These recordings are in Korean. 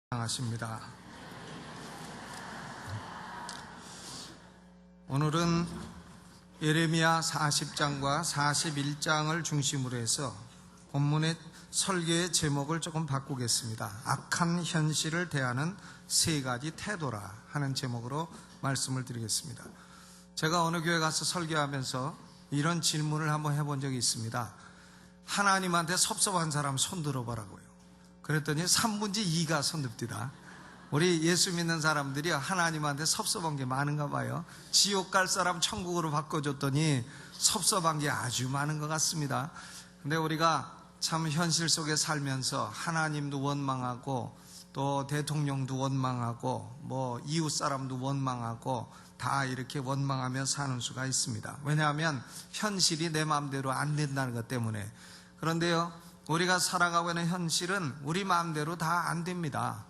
하십니다. 오늘은 예레미야 40장과 41장을 중심으로 해서 본문의 설교의 제목을 조금 바꾸겠습니다. 악한 현실을 대하는 세 가지 태도라 하는 제목으로 말씀을 드리겠습니다. 제가 어느 교회 가서 설교하면서 이런 질문을 한번 해본 적이 있습니다. 하나님한테 섭섭한 사람 손 들어보라고요. 그랬더니 3분의 2가 손듭디다. 우리 예수 믿는 사람들이 하나님한테 섭섭한 게 많은가 봐요. 지옥 갈 사람 천국으로 바꿔줬더니 섭섭한 게 아주 많은 것 같습니다. 근데 우리가 참 현실 속에 살면서 하나님도 원망하고 또 대통령도 원망하고 뭐 이웃 사람도 원망하고 다 이렇게 원망하며 사는 수가 있습니다. 왜냐하면 현실이 내 마음대로 안 된다는 것 때문에. 그런데요, 우리가 살아가고 있는 현실은 우리 마음대로 다 안 됩니다.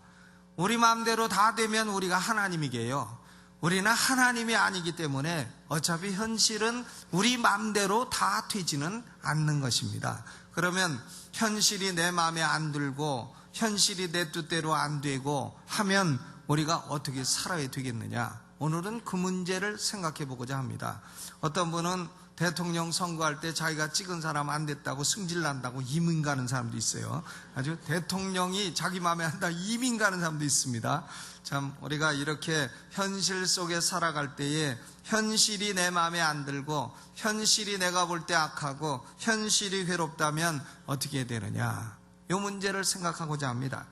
우리 마음대로 다 되면 우리가 하나님이게요. 우리는 하나님이 아니기 때문에 어차피 현실은 우리 마음대로 다 되지는 않는 것입니다. 그러면 현실이 내 마음에 안 들고 현실이 내 뜻대로 안 되고 하면 우리가 어떻게 살아야 되겠느냐? 오늘은 그 문제를 생각해 보고자 합니다. 어떤 분은 대통령 선거할 때 자기가 찍은 사람 안 됐다고 승질난다고 이민 가는 사람도 있어요. 아주 대통령이 자기 마음에 한다 이민 가는 사람도 있습니다. 참 우리가 이렇게 현실 속에 살아갈 때에 현실이 내 마음에 안 들고 현실이 내가 볼 때 악하고 현실이 괴롭다면 어떻게 해야 되느냐, 이 문제를 생각하고자 합니다.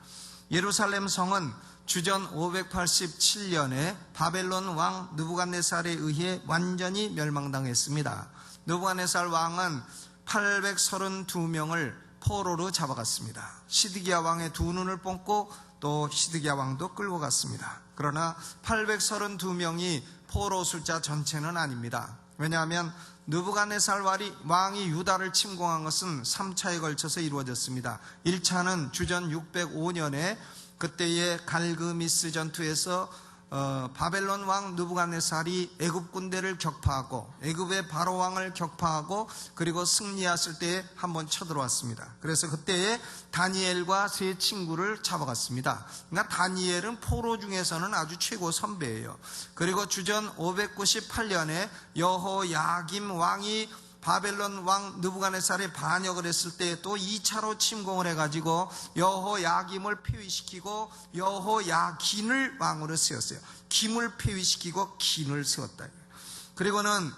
예루살렘 성은 주전 587년에 바벨론 왕 느부갓네살에 의해 완전히 멸망당했습니다. 느부갓네살 왕은 832명을 포로로 잡아갔습니다. 시드기야 왕의 두 눈을 뽑고 또 시드기야 왕도 끌고 갔습니다. 그러나 832명이 포로 숫자 전체는 아닙니다. 왜냐하면 느부갓네살 왕이 유다를 침공한 것은 3차에 걸쳐서 이루어졌습니다. 1차는 주전 605년에 그때의 갈그미스 전투에서 바벨론 왕 느부갓네살이 애굽 군대를 격파하고 애굽의 바로 왕을 격파하고 그리고 승리했을 때에 한번 쳐들어왔습니다. 그래서 그때에 다니엘과 세 친구를 잡아갔습니다. 그러니까 다니엘은 포로 중에서는 아주 최고 선배예요. 그리고 주전 598년에 여호야김 왕이 바벨론 왕 느부갓네살에 반역을 했을 때 또 2차로 침공을 해가지고 여호야김을 폐위시키고 여호야긴을 왕으로 세웠어요. 김을 폐위시키고 긴을 세웠다. 그리고는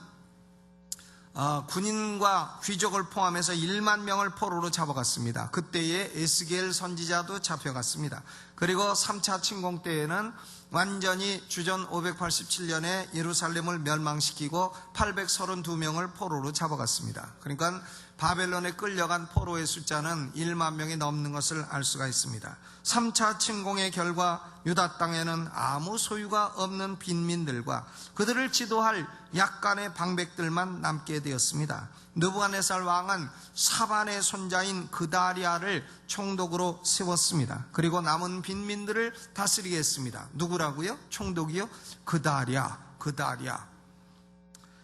군인과 귀족을 포함해서 1만 명을 포로로 잡아갔습니다. 그때에 에스겔 선지자도 잡혀갔습니다. 그리고 3차 침공 때에는 완전히 주전 587년에 예루살렘을 멸망시키고 832명을 포로로 잡아갔습니다. 그러니까 바벨론에 끌려간 포로의 숫자는 1만 명이 넘는 것을 알 수가 있습니다. 3차 침공의 결과 유다 땅에는 아무 소유가 없는 빈민들과 그들을 지도할 약간의 방백들만 남게 되었습니다. 느부갓네살 왕은 사반의 손자인 그다리아를 총독으로 세웠습니다. 그리고 남은 빈민들을 다스리게 했습니다. 누구라고요? 총독이요?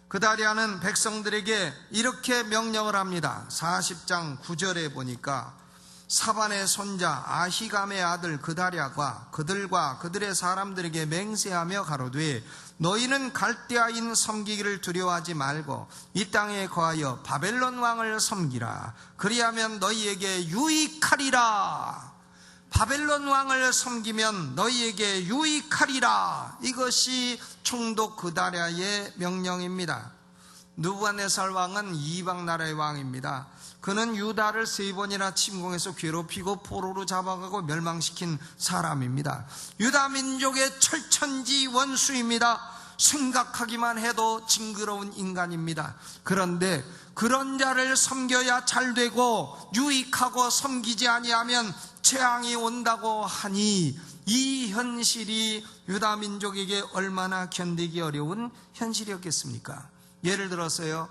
그다리아는 백성들에게 이렇게 명령을 합니다. 40장 9절에 보니까 사반의 손자 아히감의 아들 그다리아가 그들과 그들의 사람들에게 맹세하며 가로되 너희는 갈대아인 섬기기를 두려워하지 말고 이 땅에 거하여 바벨론 왕을 섬기라. 그리하면 너희에게 유익하리라. 바벨론 왕을 섬기면 너희에게 유익하리라. 이것이 총독 그다리아의 명령입니다. 느부갓네살 왕은 이방 나라의 왕입니다. 그는 유다를 3번이나 침공해서 괴롭히고 포로로 잡아가고 멸망시킨 사람입니다. 유다 민족의 철천지 원수입니다. 생각하기만 해도 징그러운 인간입니다. 그런데 그런 자를 섬겨야 잘되고 유익하고 섬기지 아니하면 재앙이 온다고 하니 이 현실이 유다 민족에게 얼마나 견디기 어려운 현실이었겠습니까? 예를 들어서요,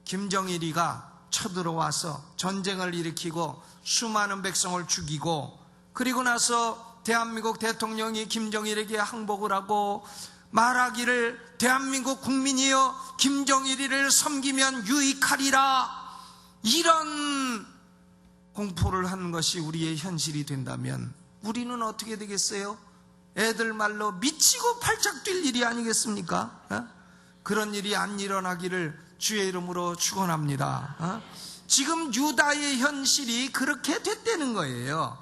김정일이가 쳐들어와서 전쟁을 일으키고 수많은 백성을 죽이고 그리고 나서 대한민국 대통령이 김정일에게 항복을 하고 말하기를 대한민국 국민이여 김정일이를 섬기면 유익하리라, 이런 공포를 하는 것이 우리의 현실이 된다면 우리는 어떻게 되겠어요? 애들 말로 미치고 팔짝 뛸 일이 아니겠습니까? 그런 일이 안 일어나기를 주의 이름으로 축원합니다. 지금 유다의 현실이 그렇게 됐다는 거예요.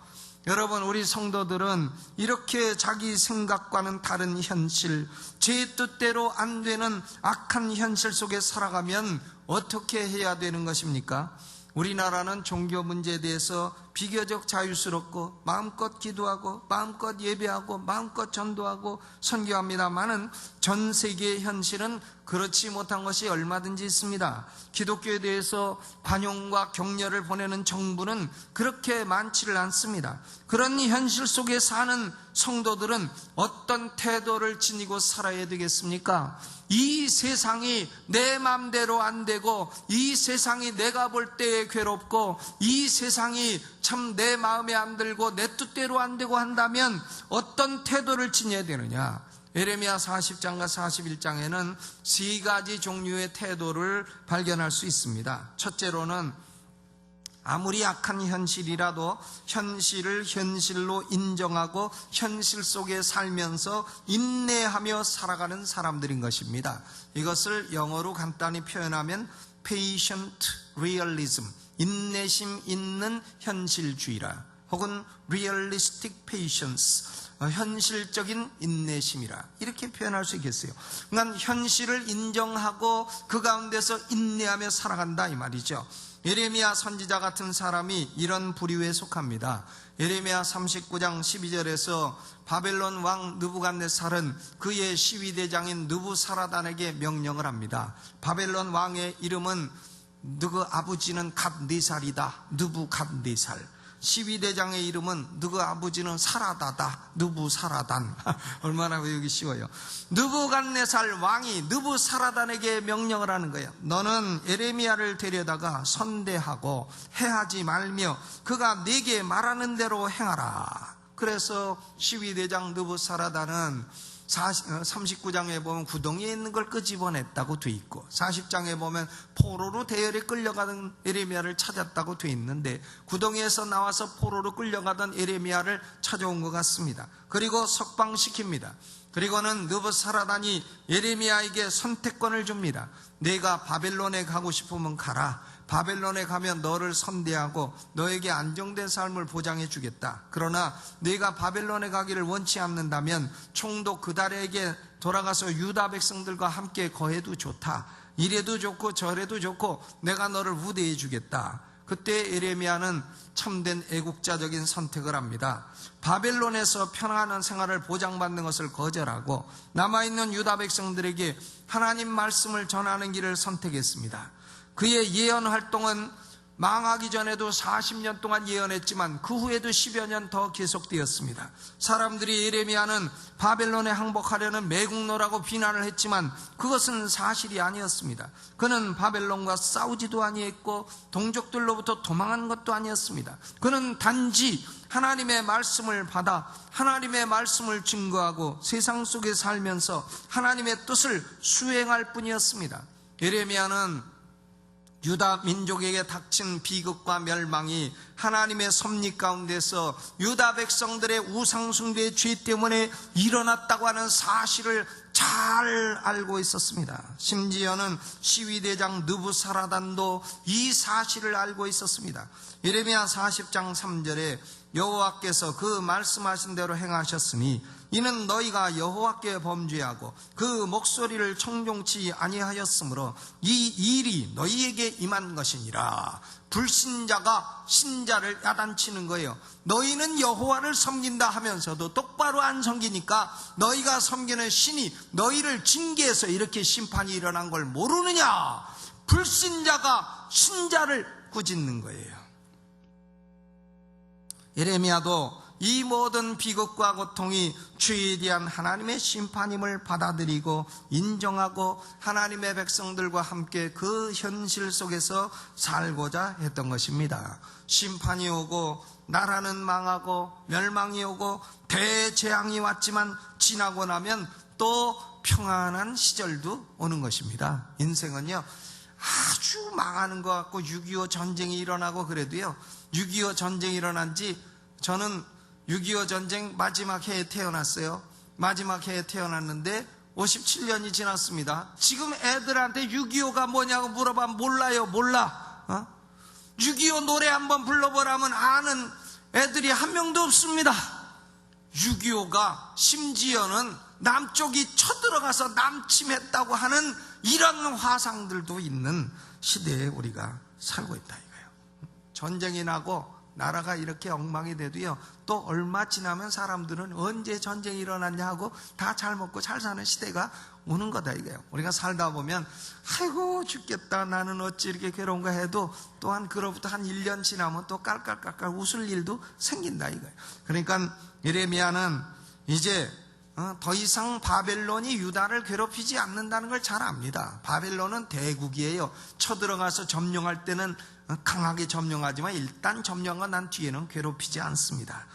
여러분, 우리 성도들은 이렇게 자기 생각과는 다른 현실, 제 뜻대로 안 되는 악한 현실 속에 살아가면 어떻게 해야 되는 것입니까? 우리나라는 종교 문제에 대해서 비교적 자유스럽고 마음껏 기도하고 마음껏 예배하고 마음껏 전도하고 선교합니다마는 전 세계의 현실은 그렇지 못한 것이 얼마든지 있습니다. 기독교에 대해서 관용과 격려를 보내는 정부는 그렇게 많지를 않습니다. 그런 현실 속에 사는 성도들은 어떤 태도를 지니고 살아야 되겠습니까? 이 세상이 내 맘대로 안 되고, 이 세상이 내가 볼 때에 괴롭고, 이 세상이 참 내 마음에 안 들고 내 뜻대로 안 되고 한다면 어떤 태도를 지녀야 되느냐? 예레미야 40장과 41장에는 세 가지 종류의 태도를 발견할 수 있습니다. 첫째로는 아무리 악한 현실이라도 현실을 현실로 인정하고 현실 속에 살면서 인내하며 살아가는 사람들인 것입니다. 이것을 영어로 간단히 표현하면 patient realism, 인내심 있는 현실주의라, 혹은 realistic patience, 현실적인 인내심이라, 이렇게 표현할 수 있겠어요. 그러니까 현실을 인정하고 그 가운데서 인내하며 살아간다 이 말이죠. 예레미야 선지자 같은 사람이 이런 부류에 속합니다. 예레미야 39장 12절에서 바벨론 왕 느부갓네살은 그의 시위대장인 느부사라단에게 명령을 합니다. 바벨론 왕의 이름은 너그 아버지는 갓네살이다, 느부갓네살. 시위대장의 이름은 너그 아버지는 사라다다, 느부사라단. 얼마나 외우기 쉬워요. 느부갓네살 왕이 느부사라단에게 명령을 하는 거예요. 너는 예레미야를 데려다가 선대하고 해하지 말며 그가 네게 말하는 대로 행하라. 그래서 시위대장 느부사라단은 39장에 보면 구덩이에 있는 걸 끄집어냈다고 돼 있고, 40장에 보면 포로로 대열에 끌려가던 예레미야를 찾았다고 돼 있는데, 구덩이에서 나와서 포로로 끌려가던 예레미야를 찾아온 것 같습니다. 그리고 석방시킵니다. 그리고는 느부사라단이 예레미야에게 선택권을 줍니다. 내가 바벨론에 가고 싶으면 가라. 바벨론에 가면 너를 선대하고 너에게 안정된 삶을 보장해 주겠다. 그러나 네가 바벨론에 가기를 원치 않는다면 총독 그달에게 돌아가서 유다 백성들과 함께 거해도 좋다. 이래도 좋고 저래도 좋고 내가 너를 우대해 주겠다. 그때 예레미야는 참된 애국자적인 선택을 합니다. 바벨론에서 평안한 생활을 보장받는 것을 거절하고 남아있는 유다 백성들에게 하나님 말씀을 전하는 길을 선택했습니다. 그의 예언 활동은 망하기 전에도 40년 동안 예언했지만 그 후에도 10여 년 더 계속되었습니다. 사람들이 예레미야는 바벨론에 항복하려는 매국노라고 비난을 했지만 그것은 사실이 아니었습니다. 그는 바벨론과 싸우지도 아니했고 동족들로부터 도망한 것도 아니었습니다. 그는 단지 하나님의 말씀을 받아 하나님의 말씀을 증거하고 세상 속에 살면서 하나님의 뜻을 수행할 뿐이었습니다. 예레미야는 유다 민족에게 닥친 비극과 멸망이 하나님의 섭리 가운데서 유다 백성들의 우상숭배의 죄 때문에 일어났다고 하는 사실을 잘 알고 있었습니다. 심지어는 시위대장 느부사라단도 이 사실을 알고 있었습니다. 예레미야 40장 3절에 여호와께서 그 말씀하신 대로 행하셨으니 이는 너희가 여호와께 범죄하고 그 목소리를 청종치 아니하였으므로 이 일이 너희에게 임한 것이니라. 불신자가 신자를 야단치는 거예요. 너희는 여호와를 섬긴다 하면서도 똑바로 안 섬기니까 너희가 섬기는 신이 너희를 징계해서 이렇게 심판이 일어난 걸 모르느냐. 불신자가 신자를 꾸짖는 거예요. 예레미야도 이 모든 비극과 고통이 죄에 대한 하나님의 심판임을 받아들이고 인정하고 하나님의 백성들과 함께 그 현실 속에서 살고자 했던 것입니다. 심판이 오고 나라는 망하고 멸망이 오고 대재앙이 왔지만 지나고 나면 또 평안한 시절도 오는 것입니다. 인생은요, 아주 망하는 것 같고 6.25 전쟁이 일어나고 그래도요, 6.25 전쟁이 일어난 지 저는 6.25 전쟁 마지막 해에 태어났어요. 마지막 해에 태어났는데 57년이 지났습니다. 지금 애들한테 6.25가 뭐냐고 물어보면 몰라요. 몰라. 6.25 노래 한번 불러보라면 아는 애들이 한 명도 없습니다. 6.25가 심지어는 남쪽이 쳐들어가서 남침했다고 하는 이런 화상들도 있는 시대에 우리가 살고 있다 이거예요. 전쟁이 나고 나라가 이렇게 엉망이 돼도요, 또 얼마 지나면 사람들은 언제 전쟁이 일어났냐 하고 다 잘 먹고 잘 사는 시대가 오는 거다 이거예요. 우리가 살다 보면 아이고 죽겠다, 나는 어찌 이렇게 괴로운가 해도 또한 그로부터 한 1년 지나면 또 깔깔깔깔 웃을 일도 생긴다 이거예요. 그러니까 예레미야는 이제 더 이상 바벨론이 유다를 괴롭히지 않는다는 걸 잘 압니다. 바벨론은 대국이에요. 쳐들어가서 점령할 때는 강하게 점령하지만 일단 점령한 난 뒤에는 괴롭히지 않습니다.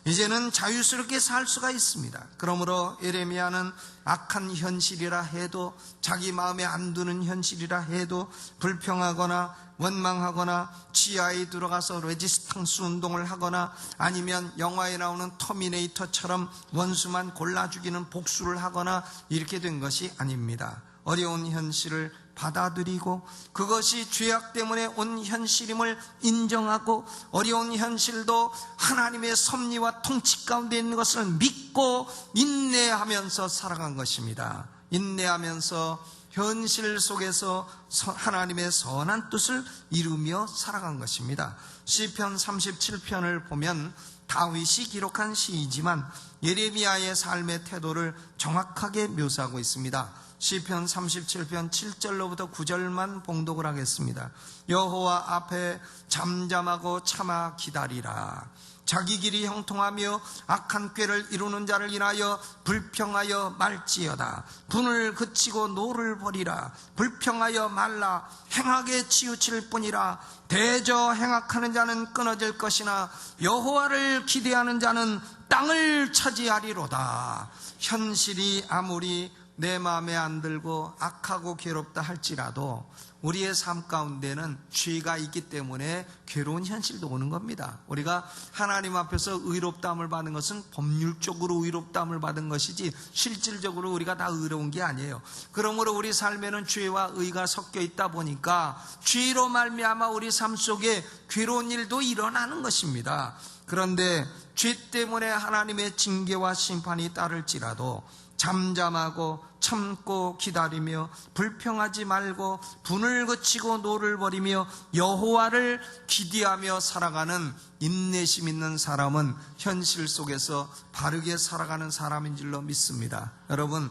이제는 자유스럽게 살 수가 있습니다. 그러므로 예레미야는 악한 현실이라 해도, 자기 마음에 안 드는 현실이라 해도, 불평하거나 원망하거나 지하에 들어가서 레지스탕스 운동을 하거나 아니면 영화에 나오는 터미네이터처럼 원수만 골라 죽이는 복수를 하거나 이렇게 된 것이 아닙니다. 어려운 현실을 받아들이고 그것이 죄악 때문에 온 현실임을 인정하고 어려운 현실도 하나님의 섭리와 통치 가운데 있는 것을 믿고 인내하면서 살아간 것입니다. 인내하면서 현실 속에서 하나님의 선한 뜻을 이루며 살아간 것입니다. 시편 37편을 보면 다윗이 기록한 시이지만 예레미야의 삶의 태도를 정확하게 묘사하고 있습니다. 시편 37편 7절로부터 9절만 봉독을 하겠습니다. 여호와 앞에 잠잠하고 참아 기다리라. 자기 길이 형통하며 악한 꾀를 이루는 자를 인하여 불평하여 말지어다. 분을 그치고 노를 버리라. 불평하여 말라. 행하게 치우칠 뿐이라. 대저 행악하는 자는 끊어질 것이나 여호와를 기대하는 자는 땅을 차지하리로다. 현실이 아무리 내 마음에 안 들고 악하고 괴롭다 할지라도 우리의 삶 가운데는 죄가 있기 때문에 괴로운 현실도 오는 겁니다. 우리가 하나님 앞에서 의롭다함을 받은 것은 법률적으로 의롭다함을 받은 것이지 실질적으로 우리가 다 의로운 게 아니에요. 그러므로 우리 삶에는 죄와 의가 섞여 있다 보니까 죄로 말미암아 우리 삶 속에 괴로운 일도 일어나는 것입니다. 그런데 죄 때문에 하나님의 징계와 심판이 따를지라도 잠잠하고 참고 기다리며 불평하지 말고 분을 그치고 노를 버리며 여호와를 기대하며 살아가는 인내심 있는 사람은 현실 속에서 바르게 살아가는 사람인 줄로 믿습니다. 여러분,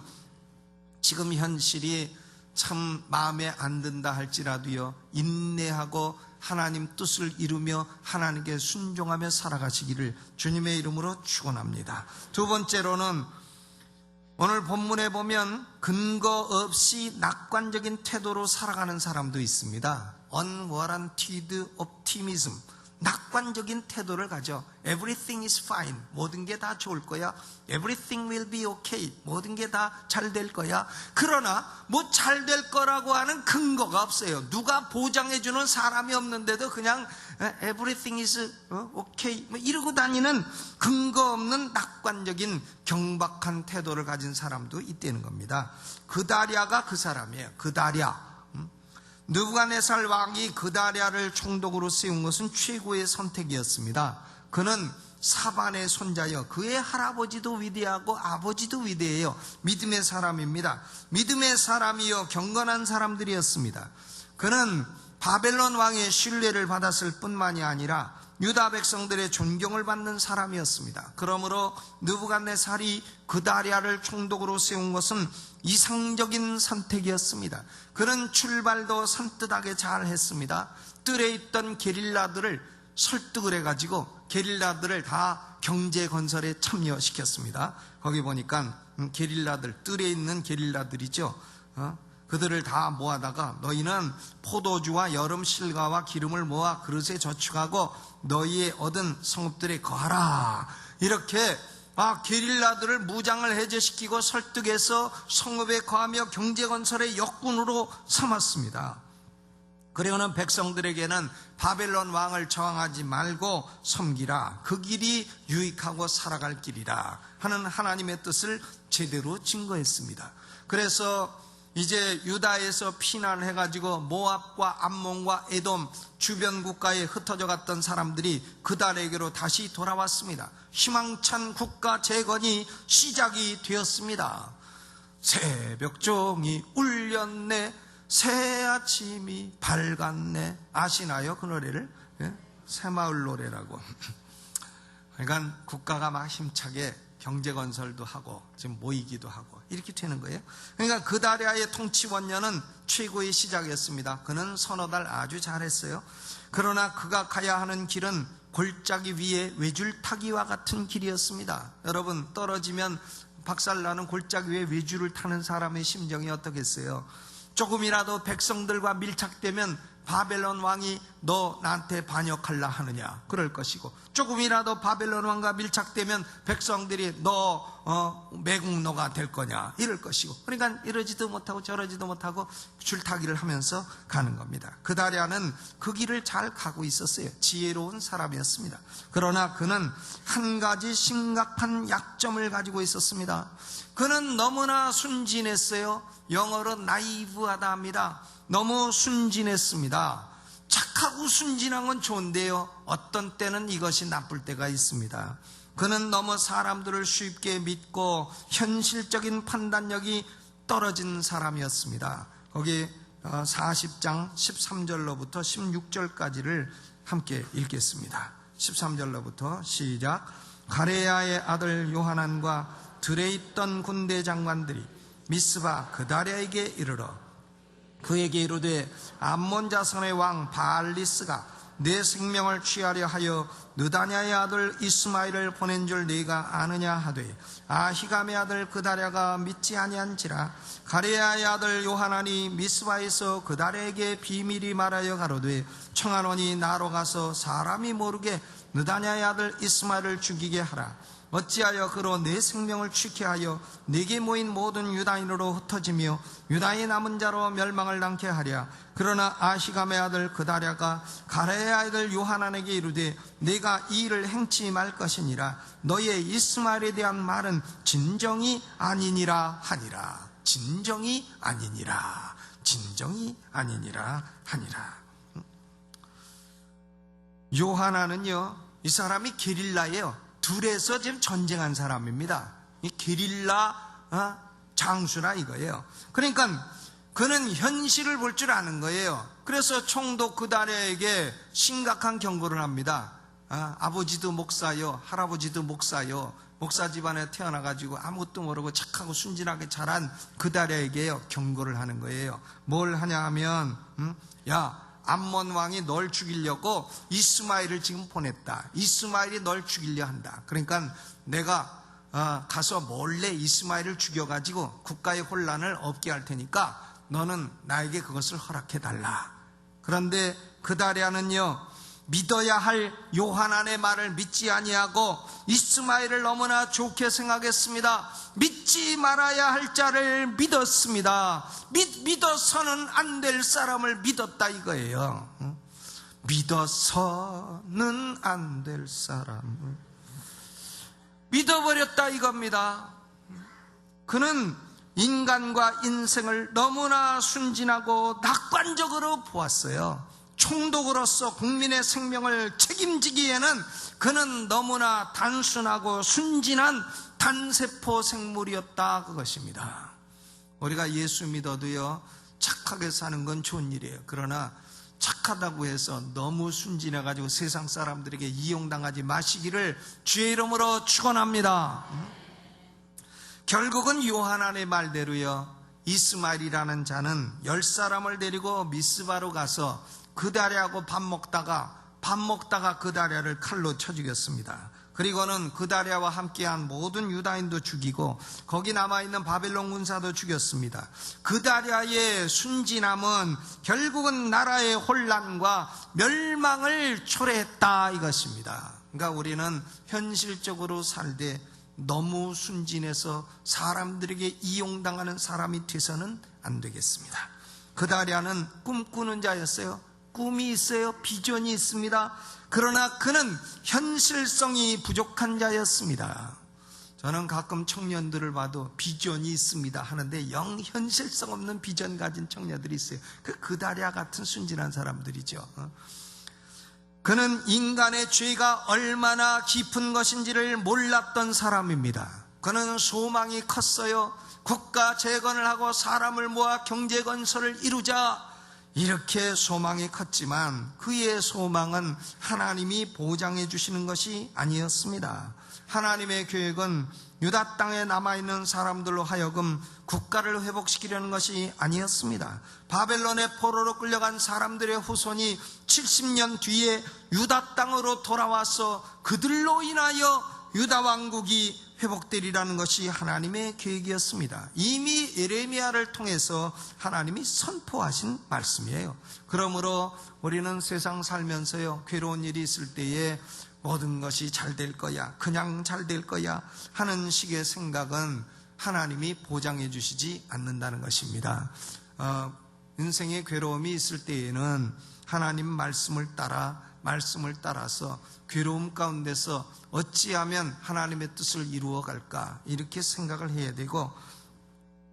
지금 현실이 참 마음에 안 든다 할지라도요, 인내하고 하나님 뜻을 이루며 하나님께 순종하며 살아가시기를 주님의 이름으로 축원합니다. 두 번째로는 오늘 본문에 보면 근거 없이 낙관적인 태도로 살아가는 사람도 있습니다. Unwarranted optimism, 낙관적인 태도를 가져. Everything is fine, 모든 게 다 좋을 거야. Everything will be okay, 모든 게 다 잘 될 거야. 그러나 뭐 잘 될 거라고 하는 근거가 없어요. 누가 보장해주는 사람이 없는데도 그냥 Everything is okay 뭐 이러고 다니는 근거 없는 낙관적인 경박한 태도를 가진 사람도 있다는 겁니다. 그다랴가 그 사람이에요. 그다랴. 느부갓네살 왕이 그다랴를 총독으로 세운 것은 최고의 선택이었습니다. 그는 사반의 손자여, 그의 할아버지도 위대하고 아버지도 위대해요. 믿음의 사람입니다. 믿음의 사람이요 경건한 사람들이었습니다. 그는 바벨론 왕의 신뢰를 받았을 뿐만이 아니라 유다 백성들의 존경을 받는 사람이었습니다. 그러므로 느부갓네살이 그다랴를 총독으로 세운 것은 이상적인 선택이었습니다. 그는 출발도 산뜻하게 잘 했습니다. 뜰에 있던 게릴라들을 설득을 해가지고 게릴라들을 다 경제 건설에 참여시켰습니다. 거기 보니까 게릴라들, 뜰에 있는 게릴라들이죠. 그들을 다 모아다가 너희는 포도주와 여름 실과와 기름을 모아 그릇에 저축하고 너희의 얻은 성읍들에 거하라. 이렇게 게릴라들을 무장을 해제시키고 설득해서 성읍에 거하며 경제건설의 역군으로 삼았습니다. 그러는 백성들에게는 바벨론 왕을 저항하지 말고 섬기라, 그 길이 유익하고 살아갈 길이라 하는 하나님의 뜻을 제대로 증거했습니다. 그래서 이제 유다에서 피난을 해가지고 모압과 암몬과 에돔 주변 국가에 흩어져 갔던 사람들이 그달에게로 다시 돌아왔습니다. 희망찬 국가 재건이 시작이 되었습니다. 새벽종이 울렸네, 새 아침이 밝았네. 아시나요? 그 노래를? 예? 새마을 노래라고. 그러니까 국가가 막 힘차게 경제건설도 하고 지금 모이기도 하고 이렇게 되는 거예요. 그러니까 그다리아의 통치원년은 최고의 시작이었습니다. 그는 서너 달 아주 잘했어요. 그러나 그가 가야 하는 길은 골짜기 위에 외줄타기와 같은 길이었습니다. 여러분, 떨어지면 박살나는 골짜기 위에 외줄을 타는 사람의 심정이 어떻겠어요? 조금이라도 백성들과 밀착되면 바벨론 왕이 너 나한테 반역할라 하느냐 그럴 것이고, 조금이라도 바벨론 왕과 밀착되면 백성들이 너 매국노가 될 거냐 이럴 것이고, 그러니까 이러지도 못하고 저러지도 못하고 줄타기를 하면서 가는 겁니다. 그다리아는 그 길을 잘 가고 있었어요. 지혜로운 사람이었습니다. 그러나 그는 한 가지 심각한 약점을 가지고 있었습니다. 그는 너무나 순진했어요. 영어로 나이브하다 합니다. 너무 순진했습니다. 착하고 순진한 건 좋은데요, 어떤 때는 이것이 나쁠 때가 있습니다. 그는 너무 사람들을 쉽게 믿고 현실적인 판단력이 떨어진 사람이었습니다. 거기 40장 13절로부터 16절까지를 함께 읽겠습니다. 13절로부터 시작. 가레야의 아들 요하난과 들에 있던 군대 장관들이 미스바 그다리아에게 이르러 그에게 이르되 암몬 자손의 왕 바알리스가 내 생명을 취하려 하여 느다냐의 아들 이스마엘을 보낸 줄 네가 아느냐 하되, 아히감의 아들 그다랴가 믿지 아니한지라. 가레야의 아들 요하난이 미스바에서 그다랴에게 비밀이 말하여 가로되, 청하노니 나로 가서 사람이 모르게 느다냐의 아들 이스마엘을 죽이게 하라. 어찌하여 그로 내 생명을 취케 하여 네게 모인 모든 유다인으로 흩어지며 유다의 남은 자로 멸망을 당케 하랴. 그러나 아히감의 아들 그다랴가 가레야의 아들 요하난에게 이르되 네가 이 일을 행치 말 것이니라. 너의 이스마엘에 대한 말은 진정이 아니니라 하니라. 진정이 아니니라. 진정이 아니니라 하니라. 요하난은요, 이 사람이 게릴라예요. 둘에서 지금 전쟁한 사람입니다. 이 게릴라 장수라 이거예요. 그러니까 그는 현실을 볼 줄 아는 거예요. 그래서 총독 그다랴에게 심각한 경고를 합니다. 아버지도 목사요, 할아버지도 목사요, 목사 집안에 태어나가지고 아무것도 모르고 착하고 순진하게 자란 그다랴에게요 경고를 하는 거예요. 뭘 하냐 하면 야, 암몬 왕이 널 죽이려고 이스마엘을 지금 보냈다. 이스마엘이 널 죽이려 한다. 그러니까 내가 가서 몰래 이스마엘을 죽여가지고 국가의 혼란을 없게 할 테니까 너는 나에게 그것을 허락해달라. 그런데 그다랴는요, 믿어야 할 요하난의 말을 믿지 아니하고 이스마엘을 너무나 좋게 생각했습니다. 믿지 말아야 할 자를 믿었습니다. 믿어서는 안 될 사람을 믿었다 이거예요. 믿어서는 안 될 사람을 믿어버렸다 이겁니다. 그는 인간과 인생을 너무나 순진하고 낙관적으로 보았어요. 총독으로서 국민의 생명을 책임지기에는 그는 너무나 단순하고 순진한 단세포 생물이었다 그것입니다. 우리가 예수 믿어도요, 착하게 사는 건 좋은 일이에요. 그러나 착하다고 해서 너무 순진해가지고 세상 사람들에게 이용당하지 마시기를 주의 이름으로 축원합니다. 결국은 요하난의 말대로요, 이스마엘이라는 자는 10사람을 데리고 미스바로 가서 그다랴하고 밥 먹다가 그다랴를 칼로 쳐 죽였습니다. 그리고는 그다랴와 함께한 모든 유다인도 죽이고 거기 남아있는 바벨론 군사도 죽였습니다. 그다랴의 순진함은 결국은 나라의 혼란과 멸망을 초래했다 이것입니다. 그러니까 우리는 현실적으로 살되 너무 순진해서 사람들에게 이용당하는 사람이 돼서는 안 되겠습니다. 그다랴는 꿈꾸는 자였어요. 꿈이 있어요. 비전이 있습니다. 그러나 그는 현실성이 부족한 자였습니다. 저는 가끔 청년들을 봐도 비전이 있습니다 하는데 영 현실성 없는 비전 가진 청년들이 있어요. 그다랴 같은 순진한 사람들이죠. 그는 인간의 죄가 얼마나 깊은 것인지를 몰랐던 사람입니다. 그는 소망이 컸어요. 국가 재건을 하고 사람을 모아 경제 건설을 이루자, 이렇게 소망이 컸지만 그의 소망은 하나님이 보장해 주시는 것이 아니었습니다. 하나님의 계획은 유다 땅에 남아있는 사람들로 하여금 국가를 회복시키려는 것이 아니었습니다. 바벨론의 포로로 끌려간 사람들의 후손이 70년 뒤에 유다 땅으로 돌아와서 그들로 인하여 유다 왕국이 회복되리라는 것이 하나님의 계획이었습니다. 이미 예레미야를 통해서 하나님이 선포하신 말씀이에요. 그러므로 우리는 세상 살면서요, 괴로운 일이 있을 때에 모든 것이 잘 될 거야, 그냥 잘 될 거야 하는 식의 생각은 하나님이 보장해 주시지 않는다는 것입니다. 인생의 괴로움이 있을 때에는 하나님 말씀을 따라서 괴로움 가운데서 어찌하면 하나님의 뜻을 이루어갈까, 이렇게 생각을 해야 되고,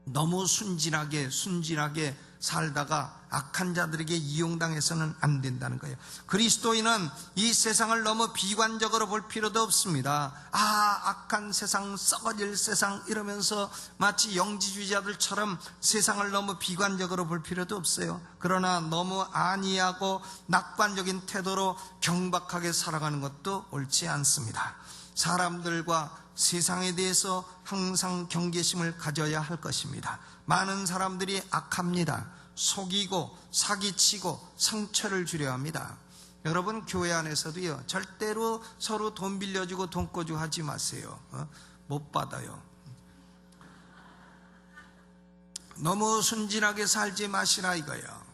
너무 순진하게 살다가 악한 자들에게 이용당해서는 안 된다는 거예요. 그리스도인은 이 세상을 너무 비관적으로 볼 필요도 없습니다. 악한 세상, 썩어질 세상 이러면서 마치 영지주의자들처럼 세상을 너무 비관적으로 볼 필요도 없어요. 그러나 너무 안이하고 낙관적인 태도로 경박하게 살아가는 것도 옳지 않습니다. 사람들과 세상에 대해서 항상 경계심을 가져야 할 것입니다. 많은 사람들이 악합니다. 속이고 사기치고 상처를 주려 합니다. 여러분, 교회 안에서도요, 절대로 서로 돈 빌려주고 돈 꿔주고 하지 마세요. 못 받아요. 너무 순진하게 살지 마시라 이거예요.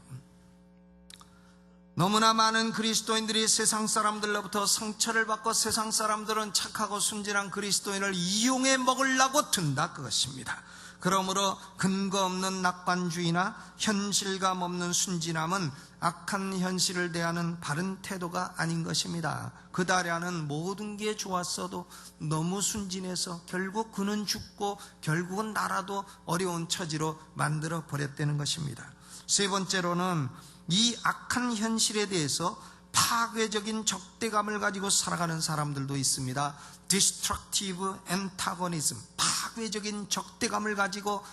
너무나 많은 그리스도인들이 세상 사람들로부터 상처를 받고 세상 사람들은 착하고 순진한 그리스도인을 이용해 먹으려고 든다, 그것입니다. 그러므로 근거 없는 낙관주의나 현실감 없는 순진함은 악한 현실을 대하는 바른 태도가 아닌 것입니다. 그다랴는 모든 게 좋았어도 너무 순진해서 결국 그는 죽고 결국은 나라도 어려운 처지로 만들어 버렸다는 것입니다. 세 번째로는 이 악한 현실에 대해서 파괴적인 적대감을 가지고 살아가는 사람들도 있습니다. Destructive antagonism, 파괴적인 적대감을 가지고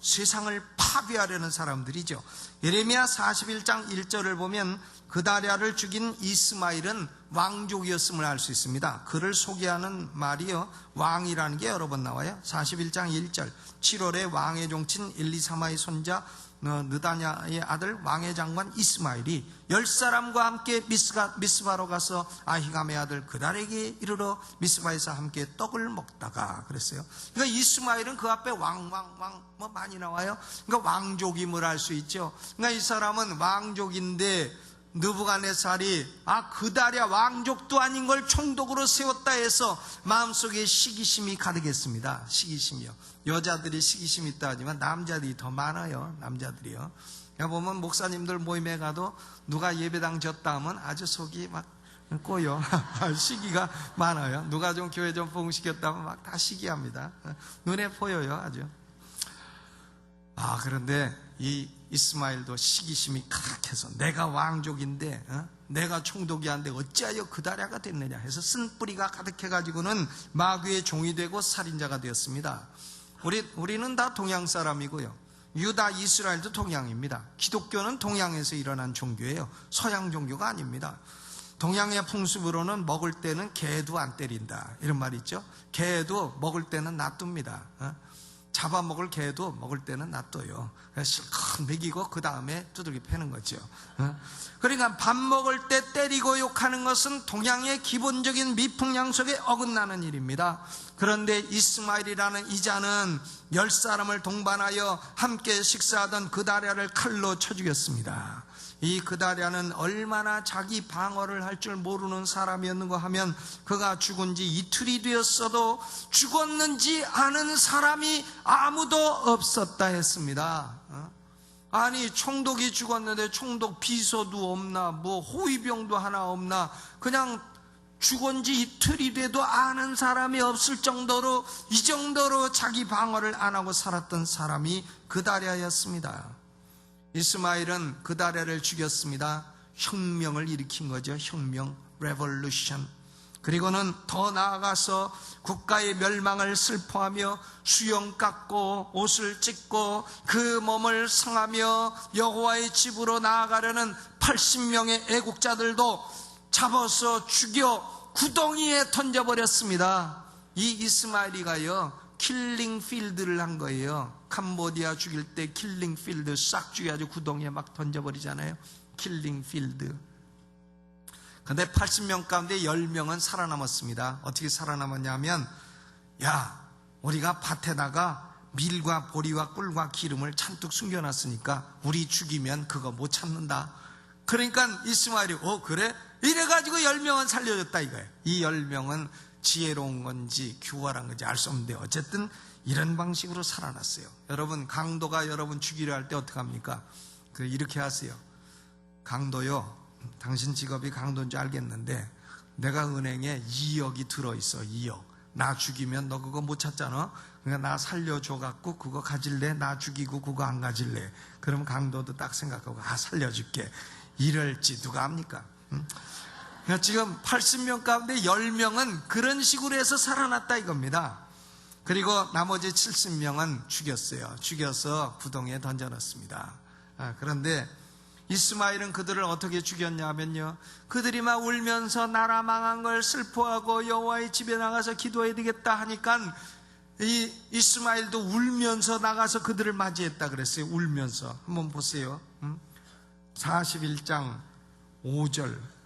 세상을 파괴하려는 사람들이죠. 예레미야 41장 1절을 보면 그다랴를 죽인 이스마엘은 왕족이었음을 알 수 있습니다. 그를 소개하는 말이요, 왕이라는 게 여러 번 나와요. 41장 1절, 7월에 왕의 종친 엘리사마의 손자 느다냐의 아들 왕의 장관 이스마엘이 10사람과 함께 미스바로 가서 아히감의 아들 그달에게 이르러 미스바에서 함께 떡을 먹다가 그랬어요. 그러니까 이스마엘은 그 앞에 왕 뭐 많이 나와요. 그러니까 왕족임을 알 수 있죠. 그러니까 이 사람은 왕족인데 느부갓네살이 그다랴 왕족도 아닌 걸 총독으로 세웠다 해서 마음속에 시기심이 가득했습니다. 시기심이요. 여자들이 시기심이 있다 하지만 남자들이 더 많아요. 남자들이요. 보면 목사님들 모임에 가도 누가 예배당 졌다 하면 아주 속이 막 꼬여. 시기가 많아요. 누가 좀 교회 좀 포옹시켰다 하면 막 다 시기합니다. 눈에 보여요, 아주. 그런데 이 이스마엘도 시기심이 가득해서 내가 왕족인데 내가 총독이 한데 어찌하여 그다랴가 됐느냐 해서 쓴뿌리가 가득해가지고는 마귀의 종이 되고 살인자가 되었습니다. 우리는 다 동양 사람이고요, 유다 이스라엘도 동양입니다. 기독교는 동양에서 일어난 종교예요. 서양 종교가 아닙니다. 동양의 풍습으로는 먹을 때는 개도 안 때린다 이런 말이 있죠. 개도 먹을 때는 놔둡니다. 잡아먹을 개도 먹을 때는 놔둬요. 실컷 먹이고 그 다음에 두들겨 패는 거죠. 그러니까 밥 먹을 때 때리고 욕하는 것은 동양의 기본적인 미풍양속에 어긋나는 일입니다. 그런데 이스마엘이라는 이자는 10사람을 동반하여 함께 식사하던 그다랴를 칼로 쳐 죽였습니다. 이 그다랴는 얼마나 자기 방어를 할 줄 모르는 사람이었는가 하면 그가 죽은 지 이틀이 되었어도 죽었는지 아는 사람이 아무도 없었다 했습니다. 아니 총독이 죽었는데 총독 비서도 없나, 뭐 호위병도 하나 없나, 그냥 죽은 지 이틀이라도 아는 사람이 없을 정도로, 이 정도로 자기 방어를 안 하고 살았던 사람이 그다랴였습니다. 이스마엘은 그다랴를 죽였습니다. 혁명을 일으킨 거죠. 혁명, 레볼루션. 그리고는 더 나아가서 국가의 멸망을 슬퍼하며 수염 깎고 옷을 찢고 그 몸을 상하며 여호와의 집으로 나아가려는 80명의 애국자들도 잡아서 죽여 구덩이에 던져버렸습니다. 이 이스마엘이가요, 킬링 필드를 한 거예요. 캄보디아 죽일 때 킬링 필드 싹 죽여가지고 구덩이에 막 던져버리잖아요. 킬링 필드. 근데 80명 가운데 10명은 살아남았습니다. 어떻게 살아남았냐면, 야, 우리가 밭에다가 밀과 보리와 꿀과 기름을 잔뜩 숨겨놨으니까 우리 죽이면 그거 못 찾는다. 그러니까 이스마엘이 그래? 이래가지고 10명은 살려줬다 이거예요. 이 10명은 지혜로운 건지 교활한 건지 알 수 없는데 어쨌든 이런 방식으로 살아났어요. 여러분, 강도가 여러분 죽이려 할 때 어떻게 합니까? 이렇게 하세요. 강도요, 당신 직업이 강도인 줄 알겠는데 내가 은행에 2억이 들어있어. 2억. 나 죽이면 너 그거 못 찾잖아. 그러니까 나 살려줘갖고 그거 가질래? 나 죽이고 그거 안 가질래? 그러면 강도도 딱 생각하고 살려줄게. 이럴지 누가 합니까? 그러니까 지금 80명 가운데 10명은 그런 식으로 해서 살아났다 이겁니다. 그리고 나머지 70명은 죽였어요. 죽여서 구덩이에 던져놨습니다. 그런데 이스마엘은 그들을 어떻게 죽였냐면요, 그들이 막 울면서 나라 망한 걸 슬퍼하고 여호와의 집에 나가서 기도해야 되겠다 하니까 이 이스마엘도 울면서 나가서 그들을 맞이했다 그랬어요. 울면서. 한번 보세요. 41장 5절.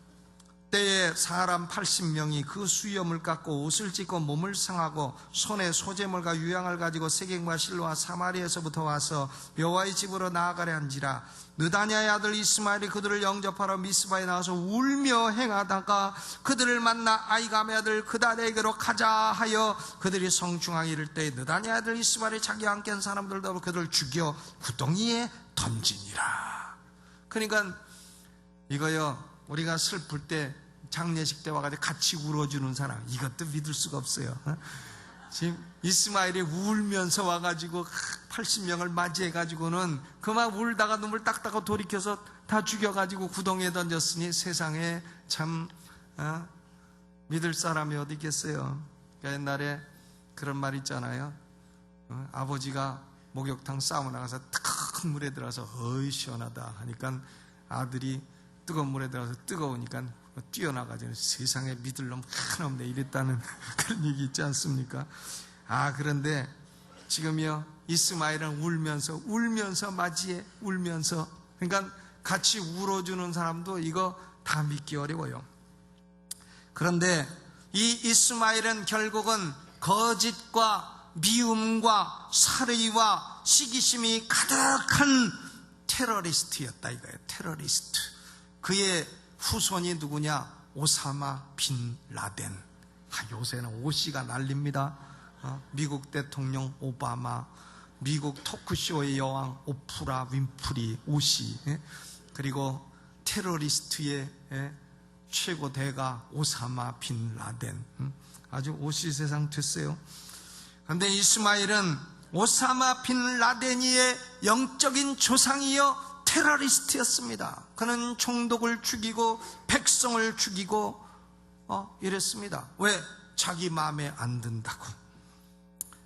때에 사람 80명이 그 수염을 깎고 옷을 찢고 몸을 상하고 손에 소재물과 유향을 가지고 세겜과 실로와 사마리에서부터 와서 여호와의 집으로 나아가려 한지라. 느다냐의 아들 이스마엘이 그들을 영접하러 미스바에 나와서 울며 행하다가 그들을 만나 아이감의 아들 그다랴에게로 가자 하여 그들이 성중하게 이를 때 느다냐의 아들 이스마엘이 자기와 함께 한 사람들도 그들을 죽여 구덩이에 던지니라. 그러니까 이거요, 우리가 슬플 때 장례식 때 와가지고 같이 울어주는 사람, 이것도 믿을 수가 없어요. 지금 이스마엘이 울면서 와가지고 80명을 맞이해가지고는 그만 울다가 눈물 닦다가 돌이켜서 다 죽여가지고 구덩이에 던졌으니 세상에 참 믿을 사람이 어디 있겠어요. 그러니까 옛날에 그런 말 있잖아요. 아버지가 목욕탕 싸움 나가서 탁 물에 들어가서 어이 시원하다 하니까 아들이 뜨거운 물에 들어가서 뜨거우니까 뛰어나가지고 세상에 믿을 놈 하나 없네 이랬다는 그런 얘기 있지 않습니까? 그런데 지금요, 이스마엘은 울면서 맞이해. 울면서. 그러니까 같이 울어주는 사람도 이거 다 믿기 어려워요. 그런데 이 이스마엘은 결국은 거짓과 미움과 살의와 시기심이 가득한 테러리스트였다 이거예요. 테러리스트. 그의 후손이 누구냐? 오사마 빈 라덴. 요새는 오씨가 난립니다. 미국 대통령 오바마, 미국 토크쇼의 여왕 오프라 윈프리 오씨, 그리고 테러리스트의 최고 대가 오사마 빈 라덴. 아주 오씨 세상 됐어요. 그런데 이스마엘은 오사마 빈 라덴이의 영적인 조상이요 테러리스트였습니다. 그는 총독을 죽이고 백성을 죽이고 이랬습니다. 왜? 자기 마음에 안 든다고.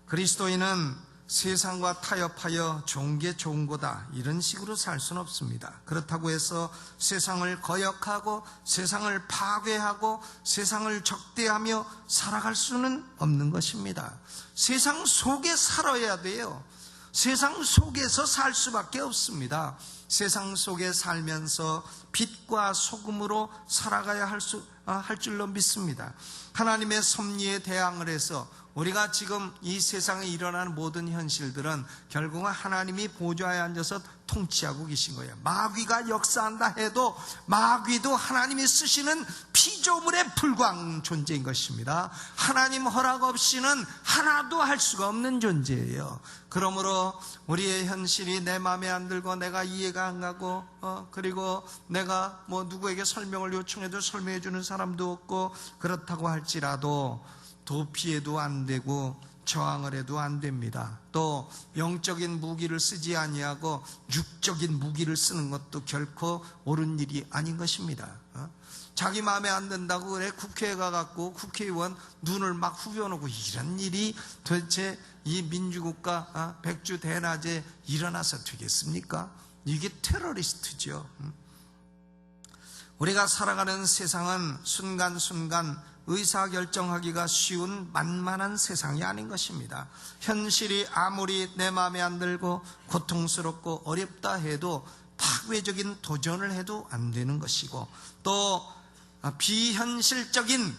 그리스도인은 세상과 타협하여 좋은 게 좋은 거다 이런 식으로 살 수는 없습니다. 그렇다고 해서 세상을 거역하고 세상을 파괴하고 세상을 적대하며 살아갈 수는 없는 것입니다. 세상 속에 살아야 돼요. 세상 속에서 살 수밖에 없습니다. 세상 속에 살면서 빛과 소금으로 살아가야 할 줄로 믿습니다. 하나님의 섭리에 대항을 해서 우리가 지금 이 세상에 일어나는 모든 현실들은 결국은 하나님이 보좌에 앉아서 통치하고 계신 거예요. 마귀가 역사한다 해도 마귀도 하나님이 쓰시는 피조물에 불과한 존재인 것입니다. 하나님 허락 없이는 하나도 할 수가 없는 존재예요. 그러므로 우리의 현실이 내 마음에 안 들고 내가 이해가 안 가고 그리고 내가 뭐 누구에게 설명을 요청해도 설명해 주는 사람도 없고 그렇다고 할지라도 도피해도 안 되고 저항을 해도 안 됩니다. 또 영적인 무기를 쓰지 아니하고 육적인 무기를 쓰는 것도 결코 옳은 일이 아닌 것입니다. 자기 마음에 안 든다고 그래 국회에 가갖고 국회의원 눈을 막 후벼놓고 이런 일이 도대체 이 민주국가 백주 대낮에 일어나서 되겠습니까? 이게 테러리스트죠. 우리가 살아가는 세상은 순간순간 의사결정하기가 쉬운 만만한 세상이 아닌 것입니다. 현실이 아무리 내 마음에 안 들고 고통스럽고 어렵다 해도 파괴적인 도전을 해도 안 되는 것이고 또 비현실적인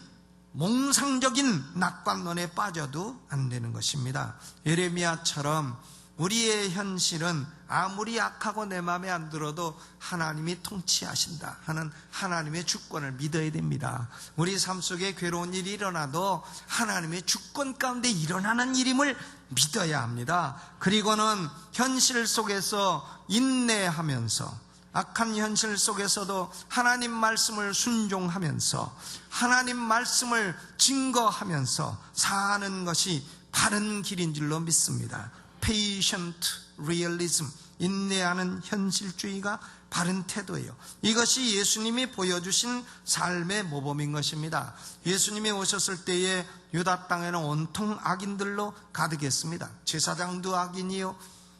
몽상적인 낙관론에 빠져도 안 되는 것입니다. 예레미야처럼 우리의 현실은 아무리 악하고 내 마음에 안 들어도 하나님이 통치하신다 하는 하나님의 주권을 믿어야 됩니다. 우리 삶 속에 괴로운 일이 일어나도 하나님의 주권 가운데 일어나는 일임을 믿어야 합니다. 그리고는 현실 속에서 인내하면서 악한 현실 속에서도 하나님 말씀을 순종하면서 하나님 말씀을 증거하면서 사는 것이 바른 길인 줄로 믿습니다. Patient realism, 인내하는 현실주의가 바른 태도예요. 이것이 예수님이 보여주신 삶의 모범인 것입니다. 예수님이 오셨을 때에 유다 땅에는 온통 악인들로 가득했습니다. 제사장도 악인이요,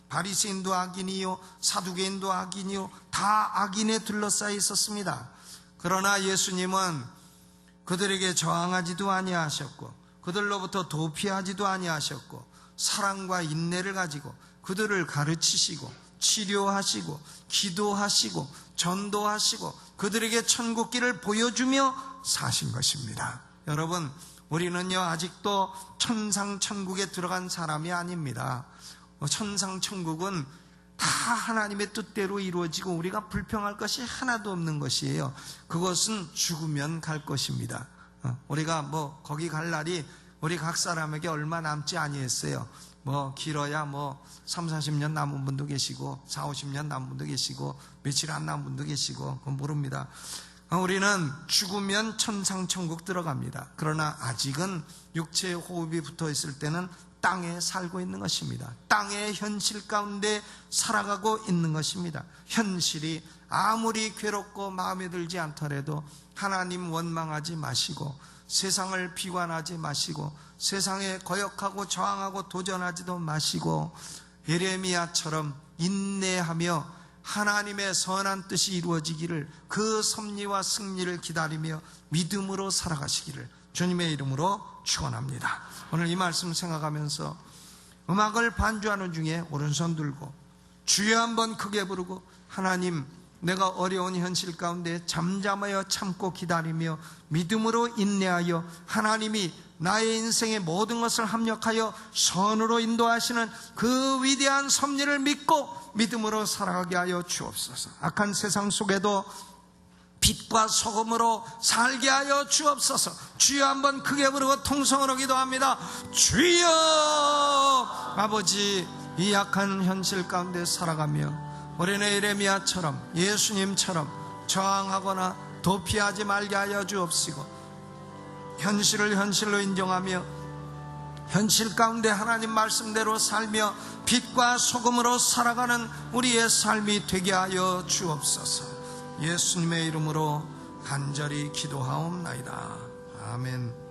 바리새인도 악인이요, 사두개인도 악인이요, 다 악인에 둘러싸여 있었습니다. 그러나 예수님은 그들에게 저항하지도 아니하셨고 그들로부터 도피하지도 아니하셨고 사랑과 인내를 가지고 그들을 가르치시고 치료하시고 기도하시고 전도하시고 그들에게 천국길을 보여주며 사신 것입니다. 여러분, 우리는요 아직도 천상천국에 들어간 사람이 아닙니다. 천상천국은 다 하나님의 뜻대로 이루어지고 우리가 불평할 것이 하나도 없는 것이에요. 그것은 죽으면 갈 것입니다. 우리가 뭐 거기 갈 날이 우리 각 사람에게 얼마 남지 아니했어요. 뭐 길어야 3, 40년 남은 분도 계시고 4, 50년 남은 분도 계시고 며칠 안 남은 분도 계시고 그건 모릅니다. 우리는 죽으면 천상천국 들어갑니다. 그러나 아직은 육체의 호흡이 붙어 있을 때는 땅에 살고 있는 것입니다. 땅의 현실 가운데 살아가고 있는 것입니다. 현실이 아무리 괴롭고 마음에 들지 않더라도 하나님 원망하지 마시고 세상을 비관하지 마시고 세상에 거역하고 저항하고 도전하지도 마시고 예레미야처럼 인내하며 하나님의 선한 뜻이 이루어지기를 그 섭리와 승리를 기다리며 믿음으로 살아가시기를 주님의 이름으로 축원합니다. 오늘 이 말씀 생각하면서 음악을 반주하는 중에 오른손 들고 주여 한번 크게 부르고 하나님 내가 어려운 현실 가운데 잠잠하여 참고 기다리며 믿음으로 인내하여 하나님이 나의 인생의 모든 것을 합력하여 선으로 인도하시는 그 위대한 섭리를 믿고 믿음으로 살아가게 하여 주옵소서. 악한 세상 속에도 빛과 소금으로 살게 하여 주옵소서. 주여 한번 크게 부르고 통성으로 기도합니다. 주여! 아버지, 이 악한 현실 가운데 살아가며 우리는 예레미야처럼 예수님처럼 저항하거나 도피하지 말게 하여 주옵시고 현실을 현실로 인정하며 현실 가운데 하나님 말씀대로 살며 빛과 소금으로 살아가는 우리의 삶이 되게 하여 주옵소서. 예수님의 이름으로 간절히 기도하옵나이다. 아멘.